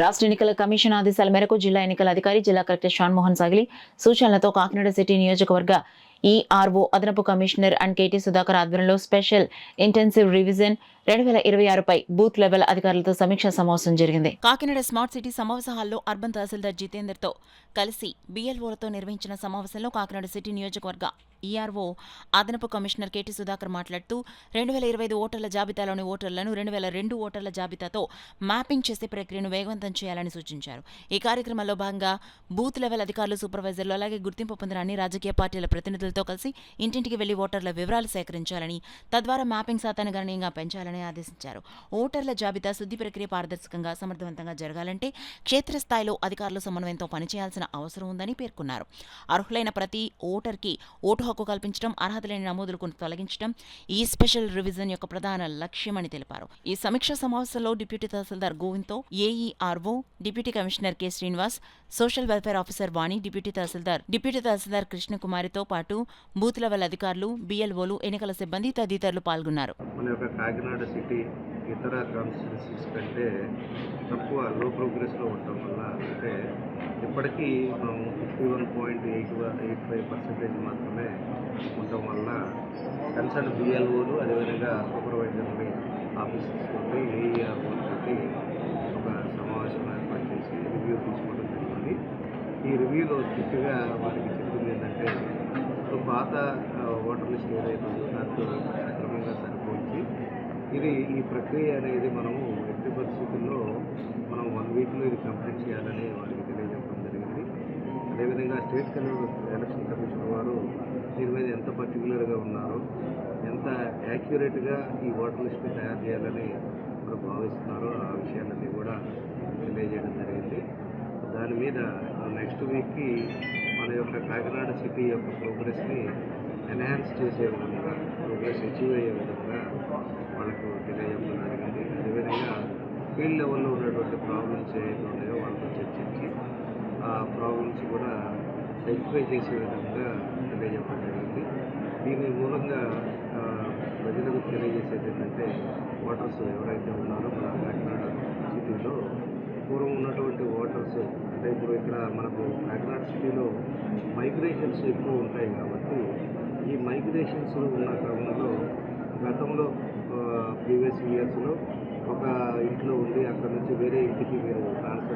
రాష్ట్ర ఎన్నికల కమిషన్ ఆదేశాల మేరకు జిల్లా ఎన్నికల అధికారి జిల్లా కలెక్టర్ షాన్మోహన్ సాగిలి సూచనలతో కాకినాడ సిటీ నియోజకవర్గ ఈఆర్ఓ అదనపు కమిషనర్ అండ్ కేటీ సుధాకర్ ఆధ్వర్యంలో స్పెషల్ ఇంటెన్సివ్ రివిజన్ 2026 పై బూత్ లెవెల్ అధికారులతో సమీక్షా సమావేశం జరిగింది. కాకినాడ స్మార్ట్ సిటీ సమావేశ హాల్లో అర్బన్ తహసీల్దార్ జితేందర్ తో కలిసి బిఎల్ఓలతో నిర్వహించిన సమావేశంలో కాకినాడ సిటీ నియోజకవర్గ ఈఆర్ఓ అదనపు కమిషనర్ కేటీ సుధాకర్ మాట్లాడుతూ 2025 ఓటర్ల జాబితాలోని ఓటర్లను 2002 ఓటర్ల జాబితాతో మ్యాపింగ్ చేసే ప్రక్రియను వేగవంతం చేయాలని సూచించారు. ఈ కార్యక్రమంలో భాగంగా బూత్ లెవెల్ అధికారులు, సూపర్వైజర్లు అలాగే గుర్తింపు పొందిన అన్ని రాజకీయ పార్టీల ప్రతినిధులతో కలిసి ఇంటింటికి వెళ్లి ఓటర్ల వివరాలు సేకరించాలని, తద్వారా మ్యాపింగ్ శాతాన్ని గణనీయంగా పెంచాలని ఆదేశించారు. ఓటర్ల జాబితా శుద్ధి ప్రక్రియ పారదర్శకంగా, సమర్థవంతంగా జరగాలంటే క్షేత్రస్థాయిలో అధికారులు సమన్వయంతో పనిచేయాల్సిన అవసరం ఉందని పేర్కొన్నారు. అర్హులైన ప్రతి ఓటర్కి ఓటు హక్కు కల్పించడం, అర్హత లేని నమోదులకు తొలగించడం ఈ స్పెషల్ రివిజన్ యొక్క ప్రధాన లక్ష్యమని తెలిపారు. ఈ సమీక్షా సమావేశంలో డిప్యూటీ తహసీల్దార్ గోవింద్తో AERO, deputy commissioner K Srinivas, social welfare officer Vani, deputy tahsildar కృష్ణకుమారితో పాటు బూత్ లెవెల్ అధికారులు, బిఎల్ఓలు, ఎన్నికల సిబ్బంది తదితరులు పాల్గొన్నారు. కాకినాడ సిటీ ఇతర కాన్స్టిట్యున్సీస్ కంటే తక్కువ లో ప్రోగ్రెస్లో ఉండటం వల్ల, అంటే ఇప్పటికీ మనం 51.85% మాత్రమే ఉండటం వల్ల కన్సర్న్ బిఎల్ఓలు, అదేవిధంగా సూపర్వైజర్ని ఆఫీసర్స్ తోటి, ఏఈఆర్ఓ తోటి ఒక సమావేశం ఏర్పాటు చేసి రివ్యూ తీసుకోవడం జరిగింది. ఈ రివ్యూలో స్ట్రిక్ట్గా వాటికి చెప్పింది ఏంటంటే, పాత ఓటర్ లిస్ట్ ఏదైతే ఉందో దాంతో సక్రమంగా సరిపోల్చి ఈ ప్రక్రియ అనేది మనము ఎట్టి పరిస్థితుల్లో మనం 1 వీక్లో ఇది కంప్లీట్ చేయాలని వారికి తెలియజేయడం జరిగింది. అదేవిధంగా స్టేట్ ఎలక్షన్ కమిషన్ వారు దీని మీద ఎంత పర్టికులర్గా ఉన్నారో, ఎంత యాక్యురేట్గా ఈ ఓటర్ లిస్ట్ని తయారు చేయాలని మనం భావిస్తున్నారో ఆ విషయాలన్నీ కూడా తెలియజేయడం జరిగింది. దాని మీద నెక్స్ట్ వీక్కి మన యొక్క కాకినాడ సిటీ యొక్క ప్రోగ్రెస్ని ఎన్హాన్స్ చేసే విధంగా, ప్రోగ్రెస్ అచీవ్ అయ్యే విధంగా వాళ్ళకు తెలియజేయడం జరిగింది. అదేవిధంగా ఫీల్డ్ లెవెల్లో ఉన్నటువంటి ప్రాబ్లమ్స్ ఏవైతే ఉన్నాయో వాళ్ళతో చర్చించి ఆ ప్రాబ్లమ్స్ కూడా రెక్టిఫై చేసే విధంగా తెలియజేయడం జరిగింది. దీని మూలంగా ప్రజలకు తెలియజేసేది ఏంటంటే, ఓటర్స్ ఎవరైతే ఉన్నారో మన కాకినాడ సిటీలో పూర్వం ఉన్నటువంటి ఓటర్స్, అంటే ఇప్పుడు ఇక్కడ మనకు కాకినాడ సిటీలో మైగ్రేషన్స్ ఎక్కువ ఉంటాయి కాబట్టి ఈ మైగ్రేషన్స్ ఉన్న క్రమంలో గతంలో ప్రీవియస్ ఇయర్స్లో ఒక ఇంట్లో ఉండి అక్కడ నుంచి వేరే ఇంటికి మీరు ట్రాన్స్ఫర్